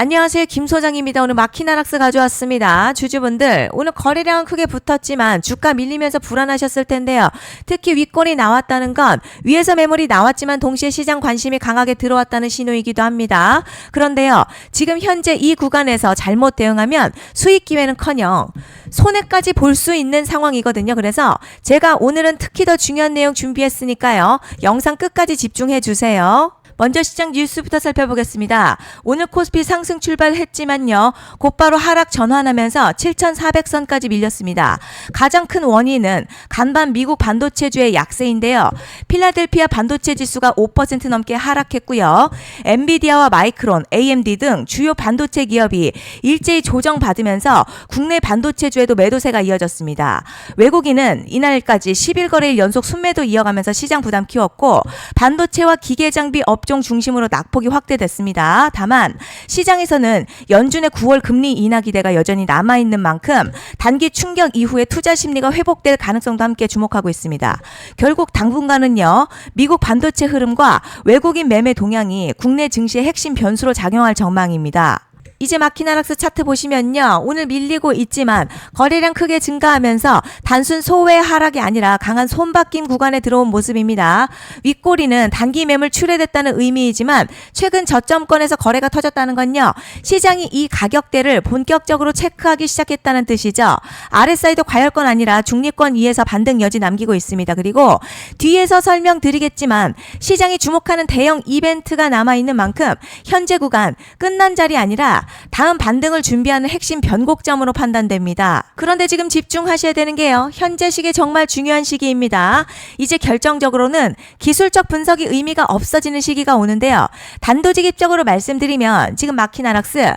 안녕하세요. 김 소장입니다. 오늘 마키나락스 가져왔습니다. 주주분들, 오늘 거래량은 크게 붙었지만 주가 밀리면서 불안하셨을 텐데요. 특히 윗골이 나왔다는 건 위에서 매물이 나왔지만 동시에 시장 관심이 강하게 들어왔다는 신호이기도 합니다. 그런데요, 지금 현재 이 구간에서 잘못 대응하면 수익 기회는커녕 손해까지 볼 수 있는 상황이거든요. 그래서 제가 오늘은 특히 더 중요한 내용 준비했으니까요. 영상 끝까지 집중해 주세요. 먼저 시장 뉴스부터 살펴보겠습니다. 오늘 코스피 상승 출발했지만요. 곧바로 하락 전환하면서 7,400선까지 밀렸습니다. 가장 큰 원인은 간밤 미국 반도체주의 약세인데요. 필라델피아 반도체 지수가 5% 넘게 하락했고요. 엔비디아와 마이크론, AMD 등 주요 반도체 기업이 일제히 조정받으면서 국내 반도체주에도 매도세가 이어졌습니다. 외국인은 이날까지 10일 거래일 연속 순매도 이어가면서 시장 부담 키웠고 반도체와 기계장비 업종 중심으로 낙폭이 확대됐습니다. 다만 시장에서는 연준의 9월 금리 인하 기대가 여전히 남아있는 만큼 단기 충격 이후에 투자 심리가 회복될 가능성도 함께 주목하고 있습니다. 결국 당분간은요. 미국 반도체 흐름과 외국인 매매 동향이 국내 증시의 핵심 변수로 작용할 전망입니다. 이제 마키나락스 차트 보시면요. 오늘 밀리고 있지만 거래량 크게 증가하면서 단순 소외 하락이 아니라 강한 손바뀜 구간에 들어온 모습입니다. 윗꼬리는 단기 매물 출회됐다는 의미이지만 최근 저점권에서 거래가 터졌다는 건요. 시장이 이 가격대를 본격적으로 체크하기 시작했다는 뜻이죠. 아랫사이도 과열권 아니라 중립권 위에서 반등 여지 남기고 있습니다. 그리고 뒤에서 설명드리겠지만 시장이 주목하는 대형 이벤트가 남아있는 만큼 현재 구간 끝난 자리 아니라 다음 반등을 준비하는 핵심 변곡점으로 판단됩니다. 그런데 지금 집중하셔야 되는 게요. 현재 시기 정말 중요한 시기입니다. 이제 결정적으로는 기술적 분석이 의미가 없어지는 시기가 오는데요. 단도직입적으로 말씀드리면 지금 마키나락스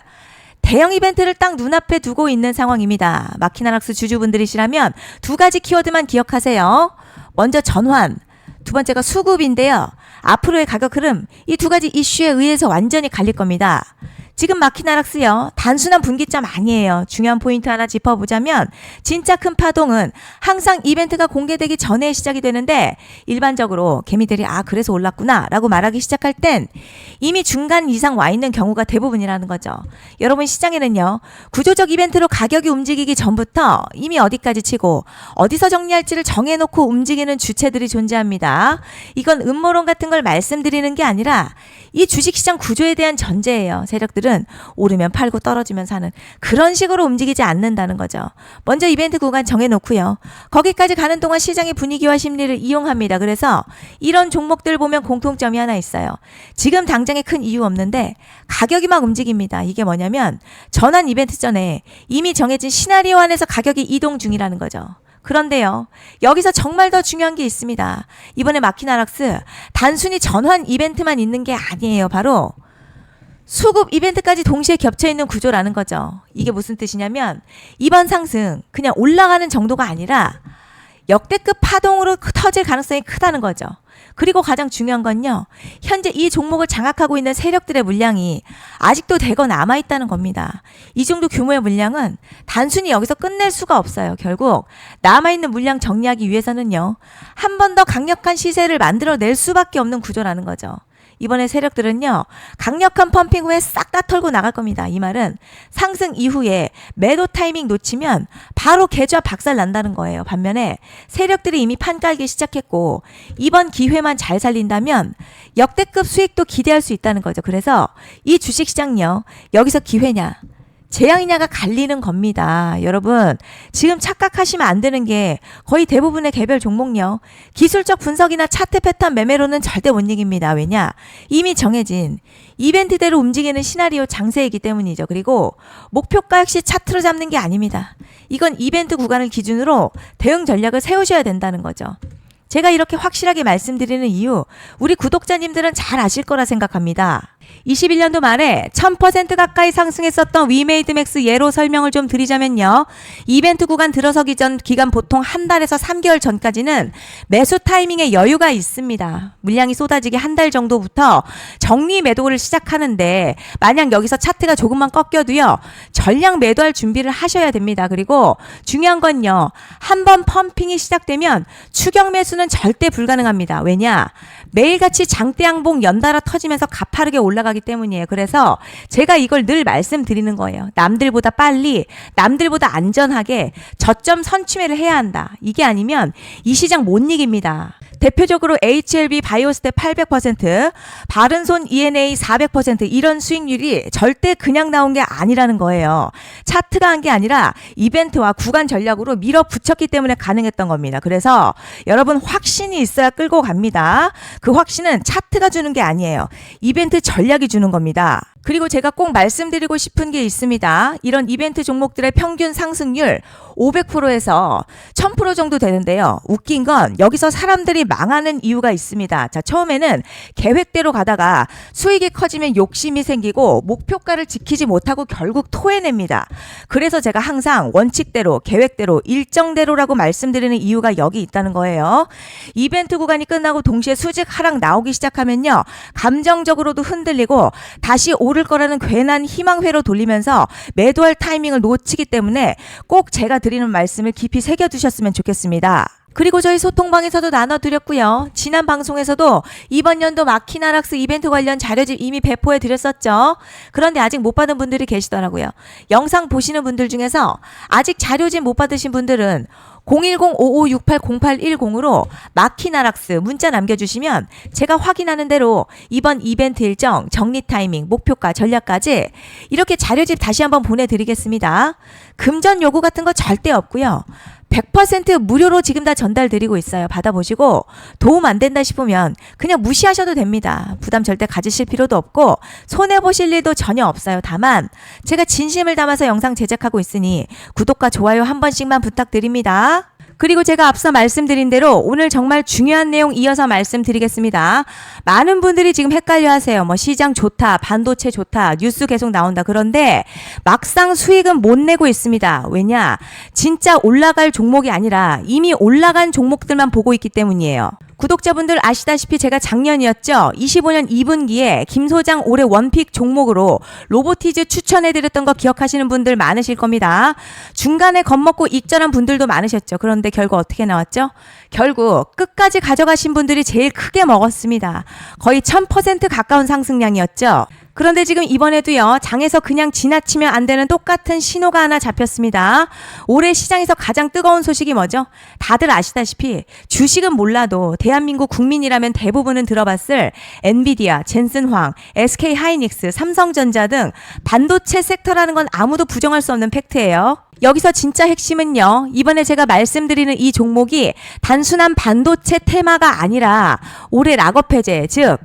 대형 이벤트를 딱 눈앞에 두고 있는 상황입니다. 마키나락스 주주분들이시라면 두 가지 키워드만 기억하세요. 먼저 전환, 두 번째가 수급인데요. 앞으로의 가격 흐름, 이 두 가지 이슈에 의해서 완전히 갈릴 겁니다. 지금 마키나락스요. 단순한 분기점 아니에요. 중요한 포인트 하나 짚어보자면 진짜 큰 파동은 항상 이벤트가 공개되기 전에 시작이 되는데 일반적으로 개미들이 그래서 올랐구나 라고 말하기 시작할 땐 이미 중간 이상 와 있는 경우가 대부분이라는 거죠. 여러분 시장에는요. 구조적 이벤트로 가격이 움직이기 전부터 이미 어디까지 치고 어디서 정리할지를 정해놓고 움직이는 주체들이 존재합니다. 이건 음모론 같은 걸 말씀드리는 게 아니라 이 주식시장 구조에 대한 전제예요. 세력들은 오르면 팔고 떨어지면 사는 그런 식으로 움직이지 않는다는 거죠. 먼저 이벤트 구간 정해놓고요. 거기까지 가는 동안 시장의 분위기와 심리를 이용합니다. 그래서 이런 종목들 보면 공통점이 하나 있어요. 지금 당장에 큰 이유 없는데 가격이 막 움직입니다. 이게 뭐냐면 전환 이벤트 전에 이미 정해진 시나리오 안에서 가격이 이동 중이라는 거죠. 그런데요. 여기서 정말 더 중요한 게 있습니다. 이번에 마키나락스 단순히 전환 이벤트만 있는 게 아니에요. 바로 수급 이벤트까지 동시에 겹쳐있는 구조라는 거죠. 이게 무슨 뜻이냐면 이번 상승 그냥 올라가는 정도가 아니라 역대급 파동으로 터질 가능성이 크다는 거죠. 그리고 가장 중요한 건요. 현재 이 종목을 장악하고 있는 세력들의 물량이 아직도 대거 남아있다는 겁니다. 이 정도 규모의 물량은 단순히 여기서 끝낼 수가 없어요. 결국 남아있는 물량 정리하기 위해서는요. 한 번 더 강력한 시세를 만들어낼 수밖에 없는 구조라는 거죠. 이번에 세력들은요. 강력한 펌핑 후에 싹 다 털고 나갈 겁니다. 이 말은 상승 이후에 매도 타이밍 놓치면 바로 계좌 박살 난다는 거예요. 반면에 세력들이 이미 판 깔기 시작했고 이번 기회만 잘 살린다면 역대급 수익도 기대할 수 있다는 거죠. 그래서 이 주식시장요. 여기서 기회냐 재앙이냐가 갈리는 겁니다. 여러분 지금 착각하시면 안 되는 게 거의 대부분의 개별 종목요. 기술적 분석이나 차트 패턴 매매로는 절대 못 이깁니다. 왜냐? 이미 정해진 이벤트대로 움직이는 시나리오 장세이기 때문이죠. 그리고 목표가 역시 차트로 잡는 게 아닙니다. 이건 이벤트 구간을 기준으로 대응 전략을 세우셔야 된다는 거죠. 제가 이렇게 확실하게 말씀드리는 이유 우리 구독자님들은 잘 아실 거라 생각합니다. 21년도 말에 1000% 가까이 상승했었던 위메이드맥스 예로 설명을 좀 드리자면요. 이벤트 구간 들어서기 전 기간 보통 한 달에서 3개월 전까지는 매수 타이밍에 여유가 있습니다. 물량이 쏟아지기 한 달 정도부터 정리 매도를 시작하는데 만약 여기서 차트가 조금만 꺾여도요. 전량 매도할 준비를 하셔야 됩니다. 그리고 중요한 건요. 한번 펌핑이 시작되면 추격 매수는 절대 불가능합니다. 왜냐? 매일같이 장대양봉 연달아 터지면서 가파르게 올라 올라가기 때문이에요. 그래서 제가 이걸 늘 말씀드리는 거예요. 남들보다 빨리, 남들보다 안전하게 저점 선취매를 해야 한다. 이게 아니면 이 시장 못 이깁니다. 대표적으로 HLB 바이오스텝 800%, 바른손 ENA 400% 이런 수익률이 절대 그냥 나온 게 아니라는 거예요. 차트가 한 게 아니라 이벤트와 구간 전략으로 밀어붙였기 때문에 가능했던 겁니다. 그래서 여러분 확신이 있어야 끌고 갑니다. 그 확신은 차트가 주는 게 아니에요. 이벤트 전략이 주는 겁니다. 그리고 제가 꼭 말씀드리고 싶은 게 있습니다. 이런 이벤트 종목들의 평균 상승률 500%에서 1000% 정도 되는데요. 웃긴 건 여기서 사람들이 망하는 이유가 있습니다. 자, 처음에는 계획대로 가다가 수익이 커지면 욕심이 생기고 목표가를 지키지 못하고 결국 토해냅니다. 그래서 제가 항상 원칙대로, 계획대로, 일정대로라고 말씀드리는 이유가 여기 있다는 거예요. 이벤트 구간이 끝나고 동시에 수직 하락 나오기 시작하면요. 감정적으로도 흔들리고 다시 오를 거라는 괜한 희망회로 돌리면서 매도할 타이밍을 놓치기 때문에 꼭 제가 드리는 말씀을 깊이 새겨두셨으면 좋겠습니다. 그리고 저희 소통방에서도 나눠드렸고요. 지난 방송에서도 이번 연도 마키나락스 이벤트 관련 자료집 이미 배포해 드렸었죠. 그런데 아직 못 받은 분들이 계시더라고요. 영상 보시는 분들 중에서 아직 자료집 못 받으신 분들은 010-5568-0810으로 마키나락스 문자 남겨주시면 제가 확인하는 대로 이번 이벤트 일정, 정리 타이밍, 목표가, 전략까지 이렇게 자료집 다시 한번 보내드리겠습니다. 금전 요구 같은 거 절대 없고요. 100% 무료로 지금 다 전달드리고 있어요. 받아보시고 도움 안 된다 싶으면 그냥 무시하셔도 됩니다. 부담 절대 가지실 필요도 없고 손해보실 일도 전혀 없어요. 다만 제가 진심을 담아서 영상 제작하고 있으니 구독과 좋아요 한 번씩만 부탁드립니다. 그리고 제가 앞서 말씀드린 대로 오늘 정말 중요한 내용 이어서 말씀드리겠습니다. 많은 분들이 지금 헷갈려 하세요. 뭐 시장 좋다, 반도체 좋다, 뉴스 계속 나온다. 그런데 막상 수익은 못 내고 있습니다. 왜냐? 진짜 올라갈 종목이 아니라 이미 올라간 종목들만 보고 있기 때문이에요. 구독자분들 아시다시피 제가 작년이었죠. 25년 2분기에 김 소장 올해 원픽 종목으로 로보티즈 추천해드렸던 거 기억하시는 분들 많으실 겁니다. 중간에 겁먹고 익절한 분들도 많으셨죠. 그런데 결국 어떻게 나왔죠? 결국 끝까지 가져가신 분들이 제일 크게 먹었습니다. 거의 1000% 가까운 상승량이었죠. 그런데 지금 이번에도요. 장에서 그냥 지나치면 안 되는 똑같은 신호가 하나 잡혔습니다. 올해 시장에서 가장 뜨거운 소식이 뭐죠? 다들 아시다시피 주식은 몰라도 대한민국 국민이라면 대부분은 들어봤을 엔비디아, 젠슨황, SK하이닉스, 삼성전자 등 반도체 섹터라는 건 아무도 부정할 수 없는 팩트예요. 여기서 진짜 핵심은요. 이번에 제가 말씀드리는 이 종목이 단순한 반도체 테마가 아니라 올해 락업 해제, 즉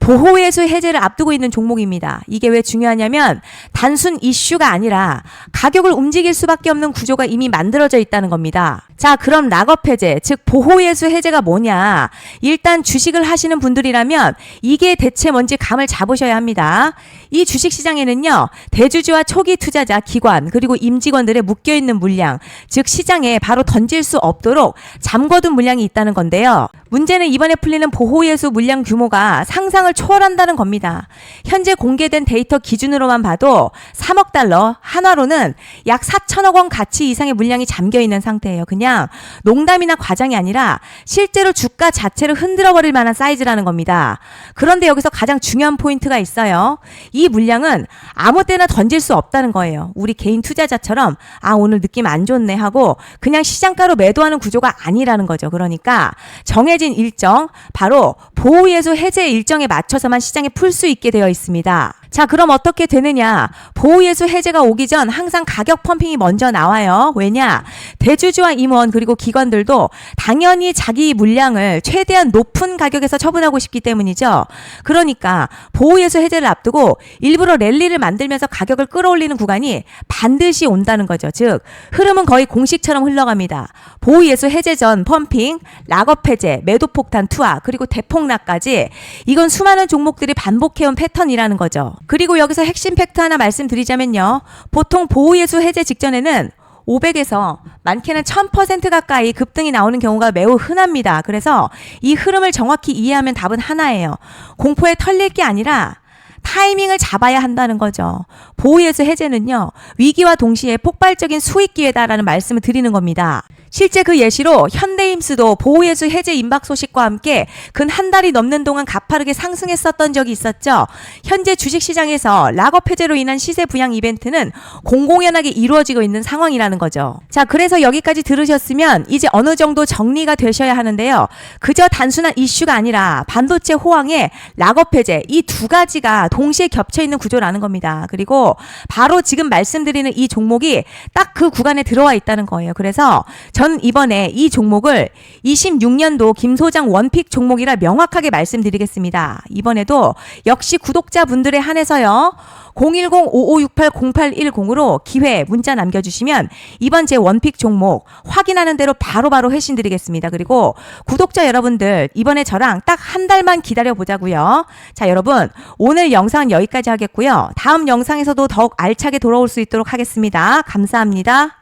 보호예수 해제를 앞두고 있는 종목입니다. 이게 왜 중요하냐면 단순 이슈가 아니라 가격을 움직일 수밖에 없는 구조가 이미 만들어져 있다는 겁니다. 자, 그럼 락업 해제, 즉 보호예수 해제가 뭐냐? 일단 주식을 하시는 분들이라면 이게 대체 뭔지 감을 잡으셔야 합니다. 이 주식시장에는요. 대주주와 초기 투자자, 기관, 그리고 임직원들의 묶여있는 물량, 즉 시장에 바로 던질 수 없도록 잠궈둔 물량이 있다는 건데요. 문제는 이번에 풀리는 보호예수 물량 규모가 상상을 초월한다는 겁니다. 현재 공개된 데이터 기준으로만 봐도 3억 달러, 한화로는 약 4천억 원 가치 이상의 물량이 잠겨있는 상태예요. 그냥 농담이나 과장이 아니라 실제로 주가 자체를 흔들어버릴 만한 사이즈라는 겁니다. 그런데 여기서 가장 중요한 포인트가 있어요. 이 물량은 아무 때나 던질 수 없다는 거예요. 우리 개인 투자자처럼 오늘 느낌 안 좋네 하고 그냥 시장가로 매도하는 구조가 아니라는 거죠. 그러니까 정해진 일정, 바로 보호예수 해제 일정에 맞춰서만 시장에 풀 수 있게 되어 있습니다. 자, 그럼 어떻게 되느냐? 보호예수 해제가 오기 전 항상 가격 펌핑이 먼저 나와요. 왜냐? 대주주와 임원 그리고 기관들도 당연히 자기 물량을 최대한 높은 가격에서 처분하고 싶기 때문이죠. 그러니까 보호예수 해제를 앞두고 일부러 랠리를 만들면서 가격을 끌어올리는 구간이 반드시 온다는 거죠. 즉 흐름은 거의 공식처럼 흘러갑니다. 보호예수 해제 전 펌핑, 락업 해제, 매도 폭탄 투하, 그리고 대폭락까지 이건 수많은 종목들이 반복해온 패턴이라는 거죠. 그리고 여기서 핵심 팩트 하나 말씀드리자면요. 보통 보호예수 해제 직전에는 500에서 많게는 1000% 가까이 급등이 나오는 경우가 매우 흔합니다. 그래서 이 흐름을 정확히 이해하면 답은 하나예요. 공포에 털릴 게 아니라 타이밍을 잡아야 한다는 거죠. 보호예수 해제는요. 위기와 동시에 폭발적인 수익 기회다라는 말씀을 드리는 겁니다. 실제 그 예시로 현대임스도 보호예수 해제 임박 소식과 함께 근 한 달이 넘는 동안 가파르게 상승했었던 적이 있었죠. 현재 주식시장에서 락업 해제로 인한 시세 부양 이벤트는 공공연하게 이루어지고 있는 상황이라는 거죠. 자, 그래서 여기까지 들으셨으면 이제 어느 정도 정리가 되셔야 하는데요. 그저 단순한 이슈가 아니라 반도체 호황에 락업 해제 이 두 가지가 동시에 겹쳐 있는 구조라는 겁니다. 그리고 바로 지금 말씀드리는 이 종목이 딱 그 구간에 들어와 있다는 거예요. 그래서 전 이번에 이 종목을 26년도 김 소장 원픽 종목이라 명확하게 말씀드리겠습니다. 이번에도 역시 구독자분들에 한해서요. 010-5568-0810으로 기회 문자 남겨주시면 이번 제 원픽 종목 확인하는 대로 바로바로 회신 드리겠습니다. 그리고 구독자 여러분들 이번에 저랑 딱 한 달만 기다려 보자고요. 자, 여러분 오늘 영상은 여기까지 하겠고요. 다음 영상에서도 더욱 알차게 돌아올 수 있도록 하겠습니다. 감사합니다.